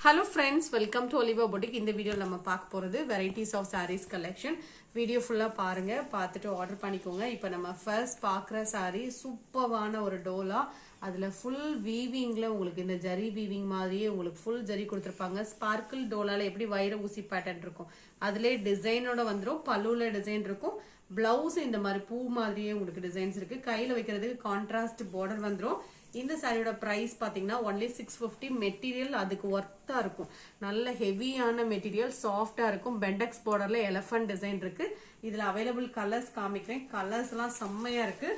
Hello friends, welcome to Oliva Boutique. In the video நம்ம பார்க்க போறது varieties of sarees collection. Video ஃபுல்லா பாருங்க, பார்த்துட்டு ஆர்டர் பண்ணிக்கோங்க. இப்போ நம்ம ஃபர்ஸ்ட் பார்க்குற saree சூப்பரான ஒரு டோலா. அதுல ஃபுல் வீவிங்ல உங்களுக்கு இந்த ஜரி வீவிங் மாதிரியே உங்களுக்கு ஃபுல் ஜரி கொடுத்திருப்பாங்க. ஸ்பார்க்கிள் டோலால எப்படி வைர ஊசி பேட்டர்ன் இருக்கும், அதுலயே டிசைனோட வந்துரும். பல்லுல டிசைன் இருக்கும். பிளவுஸ் இந்த மாதிரி பூ மாதிரியே உங்களுக்கு டிசைன்ஸ் இருக்கு. கையில வைக்கிறதுக்கு கான்ட்ராஸ்ட் பார்டர் வந்துரும். இந்த சாரியோட பிரைஸ் பாத்தீங்கன்னா only 650. மெட்டீரியல் அதுக்கு ஒர்த்தா இருக்கும். நல்ல ஹெவியான மெட்டீரியல், சாஃப்டா இருக்கும். பெண்டெக்ஸ் பார்டர்ல எலிஃபண்ட் டிசைன் இருக்கு. இதுல அவைலபிள் கலர்ஸ் காமிக்கிறேன். கலர்ஸ் எல்லாம் செம்மையா இருக்கு.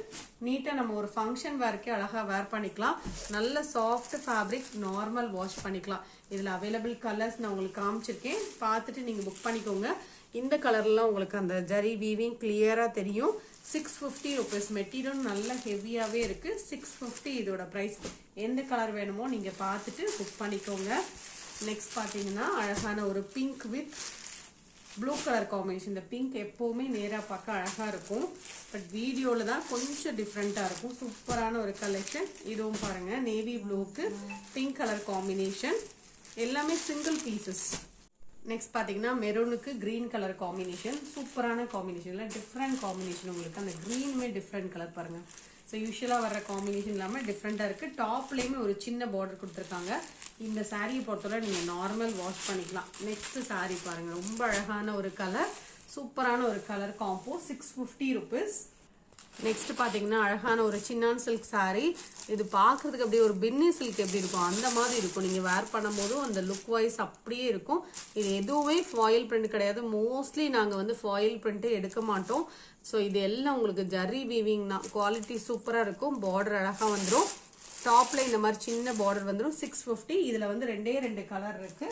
நீட்டா நம்ம ஒரு ஃபங்க்ஷன் வேர்க்கே அழகா வேர் பண்ணிக்கலாம். நல்ல சாஃப்ட் ஃபேப்ரிக், நார்மல் வாஷ் பண்ணிக்கலாம். இதுல அவைலபிள் கலர்ஸ் நான் உங்களுக்கு காமிச்சிருக்கேன். பார்த்துட்டு நீங்க புக் பண்ணிக்கோங்க. இந்த கலர்லாம் உங்களுக்கு அந்த ஜரி வீவிங் கிளியரா தெரியும். 650 rupees. மெட்டீரியல் நல்ல ஹெவியாவே இருக்கு. 650 இதோட பிரைஸ். எந்த கலர் வேணுமோ நீங்க பார்த்துட்டு புக் பண்ணிக்கோங்க. நெக்ஸ்ட் பாத்தீங்கன்னா அழகான ஒரு pink with blue colour combination. இந்த பிங்க் எப்பவுமே நேரா பார்க்க அழகா இருக்கும், பட் வீடியோல தான் கொஞ்சம் டிஃப்ரெண்டா இருக்கும். சூப்பரான ஒரு கலெக்ஷன். இதுவும் பாருங்க, நேவி ப்ளூக்கு பிங்க் கலர் காம்பினேஷன். எல்லாமே சிங்கிள் பீசஸ். நெக்ஸ்ட் பாத்தீங்கன்னா மெரூனுக்கு கிரீன் கலர் காம்பினேஷன். சூப்பரான காம்பினேஷன்ல டிஃப்ரெண்ட் காம்பினேஷன். உங்களுக்கு அந்த கிரீனுமே டிஃப்ரெண்ட் கலர் பாருங்க. ஸோ யூஸ்வலா வர்ற காம்பினேஷன் இல்லாம டிஃப்ரெண்டா இருக்கு. டாப்லயுமே ஒரு சின்ன பார்டர் கொடுத்துருக்காங்க. இந்த சாரியை பொறுத்தவரை நீங்க நார்மல் வாஷ் பண்ணிக்கலாம். நெக்ஸ்ட் சாரி பாருங்க, ரொம்ப அழகான ஒரு கலர், சூப்பரான ஒரு கலர் காம்போ. 650 rupees. நெக்ஸ்ட் பாத்தீங்கன்னா அழகான ஒரு சின்னான் சில்க் சாரி. இது பாக்குறதுக்கு அப்படியே ஒரு பின்னி சில்க் எப்படி இருக்கும் அந்த மாதிரி இருக்கும். நீங்க வேர் பண்ணும் போதும் அந்த லுக் வைஸ் அப்படியே இருக்கும். இது எதுவுமே ஃபாயில் பிரிண்ட் கிடையாது. மோஸ்ட்லி நாங்க வந்து ஃபாயில் பிரிண்ட் எடுக்க மாட்டோம். ஸோ இது எல்லாம் உங்களுக்கு ஜரி வீவிங் தான். குவாலிட்டி சூப்பரா இருக்கும். பார்டர் அழகா வந்துடும். டாப்ல இந்த மாதிரி சின்ன பார்டர் வந்துடும். 650. இதுல வந்து ரெண்டு கலர் இருக்கு.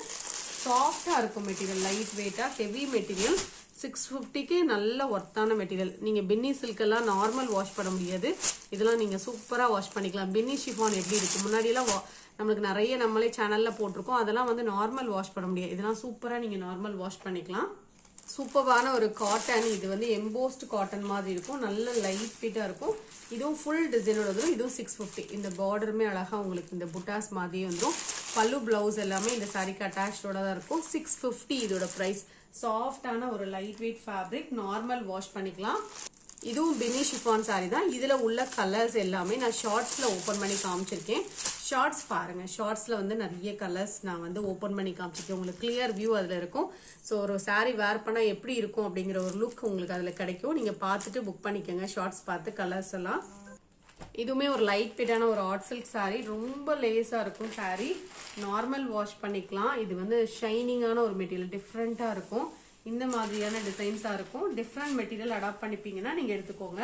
சாஃப்டா இருக்கும் மெட்டீரியல், லைட் வெயிட்டா, ஹெவி மெட்டீரியல். 650க்கு நல்ல ஒர்த்தான மெட்டீரியல். நீங்க பின்னி சில்க் எல்லாம் நார்மல் வாஷ் பண்ண முடியாது. இதெல்லாம் நீங்க சூப்பரா வாஷ் பண்ணிக்கலாம். பின்னி ஷிஃபான் எப்படி இருக்கு, முன்னாடி எல்லாம் நம்மளுக்கு நிறைய நம்மளே சேனல்ல போட்டிருக்கோம். அதெல்லாம் வந்து நார்மல் வாஷ் பண்ண முடியாது. இதெல்லாம் சூப்பரா நீங்க நார்மல் வாஷ் பண்ணிக்கலாம். சூப்பரான ஒரு காட்டன். இது வந்து எம்போஸ்ட் காட்டன் மாதிரி இருக்கும். நல்ல லைட் வெயிட்டா இருக்கும். இதுவும் ஃபுல் டிசைனோட வரும். இதுவும் 650. இந்த பார்டருமே அழகா உங்களுக்கு இந்த புட்டாஸ் மாதிரி வந்துடும். பல்லு பிளவுஸ் எல்லாமே இந்த சாரிக்கு அட்டாச்சோட தான் இருக்கும். 650 இதோட பிரைஸ். சாஃப்டான ஒரு light weight fabric, normal wash பண்ணிக்கலாம். இதுவும் பினி ஷிஃபான் சாரி தான். இதுல உள்ள கலர்ஸ் எல்லாமே நான் ஷார்ட்ஸ்ல ஓபன் பண்ணி காமிச்சிருக்கேன். ஷார்ட்ஸ் பாருங்க. ஷார்ட்ஸ்ல வந்து நிறைய கலர்ஸ் நான் வந்து ஓபன் பண்ணி காமிச்சிருக்கேன். உங்களுக்கு கிளியர் வியூ அதுல இருக்கும். ஸோ ஒரு சாரி வேர் பண்ணா எப்படி இருக்கும் அப்படிங்கிற ஒரு லுக் உங்களுக்கு அதுல கிடைக்கும். நீங்க பார்த்துட்டு புக் பண்ணிக்கோங்க. ஷார்ட்ஸ் பார்த்து கலர்ஸ் எல்லாம். இதுவுமே ஒரு லைட் வெயிட்டான ஒரு ஆர்ட் சில்க் சாரி. ரொம்ப லேஸா இருக்கும் சாரி. நார்மல் வாஷ் பண்ணிக்கலாம். இது வந்து ஷைனிங்கான ஒரு மெட்டீரியல், டிஃப்ரெண்டா இருக்கும். இந்த மாதிரியான டிசைன்ஸா இருக்கும். டிஃப்ரெண்ட் மெட்டீரியல் அடாப்ட் பண்ணிப்பீங்கன்னா நீங்க எடுத்துக்கோங்க.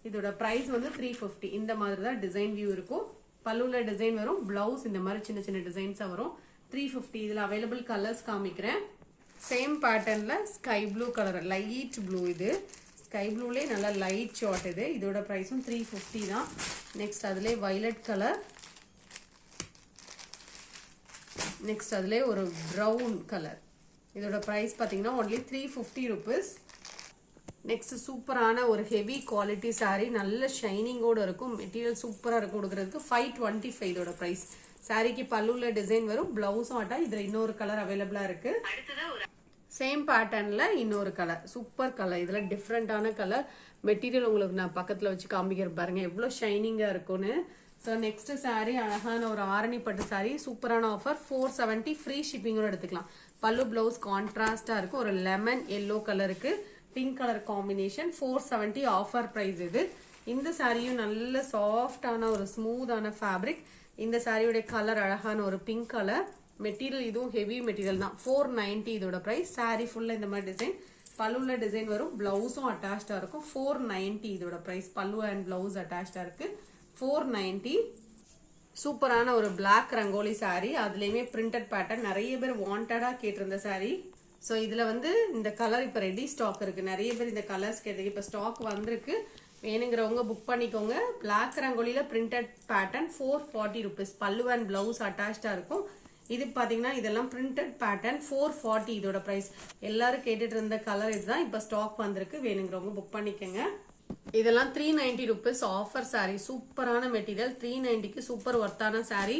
இதோட பிரைஸ் வந்து 350. இந்த மாதிரி தான் டிசைன் வியூ இருக்கும். பல்லுல டிசைன் வரும். பிளவுஸ் இந்த மாதிரி சின்ன சின்ன டிசைன்ஸா வரும். 350. இதுல அவைலபிள் கலர்ஸ் காமிக்கிறேன். சேம் பேட்டர்ன்ல sky blue colour, light blue. இது ஸ்கை ப்ளூலே நல்ல லைட் ஷார்ட். இது இதோட பிரைஸும் 350 தான். நெக்ஸ்ட் அதுல வயலட் கலர். நெக்ஸ்ட் அதுல ஒரு பிரவுன் கலர். இதோட பிரைஸ் பாத்தீங்கன்னா only 350 rupees. நெக்ஸ்ட் சூப்பரான ஒரு ஹெவி குவாலிட்டி சாரி. நல்ல ஷைனிங்கோட இருக்கும். மெட்டீரியல் சூப்பரா இருக்கும். கொடுக்கறதுக்கு 525 இதோட பிரைஸ். சாரிக்கு பல்லுல டிசைன் வரும். பிளவுஸும் ஆட்டா. இதுல இன்னொரு கலர் அவைலபிளா இருக்கு. சேம் பேட்டர்ன்ல இன்னொரு கலர், சூப்பர் கலர். இதுல டிஃப்ரெண்டான கலர். மெட்டீரியல் உங்களுக்கு நான் பக்கத்துல வச்சு காமிக்கிற பாருங்க எவ்வளவு ஷைனிங்கா இருக்கும்னு. ஸோ நெக்ஸ்ட் சாரி அழகான ஒரு ஆரணி பட்டு சாரி. சூப்பரான ஆஃபர். 470. ஃப்ரீ ஷிப்பிங்கோட எடுத்துக்கலாம். பல்லு பிளவுஸ் கான்ட்ராஸ்டா இருக்கும். ஒரு லெமன் எல்லோ கலருக்கு pink colour combination. 470 offer price இது. இந்த சாரியும் நல்ல சாஃப்டான ஒரு ஸ்மூத்தான ஃபேப்ரிக். இந்த சாரியோட கலர் அழகான ஒரு பிங்க் கலர். மெட்டீரியல் இதுவும் ஹெவி மெட்டீரியல் தான். 490 இதோட பிரைஸ். சாரி ஃபுல்லா இந்த மாதிரி டிசைன். பல்லுல டிசைன் வரும். பிளவுஸும் அட்டாச்சா இருக்கும். 490 இதோட பிரைஸ். பல்லு அண்ட் பிளவுஸ் அட்டாச்சா இருக்கு. 490. சூப்பரான ஒரு பிளாக் ரங்கோலி சாரி. அதுலயுமே பிரிண்டட் பேட்டர்ன். நிறைய பேர் வாண்டடா கேட்டிருந்த சாரி. ஸோ இதுல வந்து இந்த கலர் இப்ப ரெடி ஸ்டாக் இருக்கு. நிறைய பேர் இந்த கலர்ஸ் கேட்டது. இப்ப ஸ்டாக் வந்திருக்கு. வேணுங்கிறவங்க புக் பண்ணிக்கோங்க. பிளாக் ரங்கோலியில printed pattern. 440 rupees. Pallu and blouse அட்டாச்சா இருக்கும். இது பாத்தீங்கன்னா இதெல்லாம் பிரிண்டட் பேட்டர்ன். 440 இதோட பிரைஸ். எல்லாரும் கேட்டுட்டு இருந்த கலர் இதுதான். இப்ப ஸ்டாக் வந்திருக்கு. வேணுங்கிறவங்க புக் பண்ணிக்கோங்க. இதெல்லாம் 390 rupees ஆஃபர் சாரி. சூப்பரான மெட்டீரியல். 390க்கு சூப்பர் ஒர்த்தான சாரி.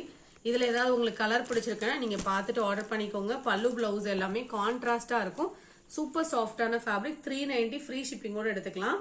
இதுல ஏதாவது உங்களுக்கு கலர் பிடிச்சிருக்குன்னா நீங்க பார்த்துட்டு ஆர்டர் பண்ணிக்கோங்க. பல்லு பிளவுஸ் எல்லாமே கான்ட்ராஸ்டா இருக்கும். சூப்பர் சாஃப்டான ஃபேப்ரிக். 390 ஃப்ரீ ஷிப்பிங்கோட எடுத்துக்கலாம்.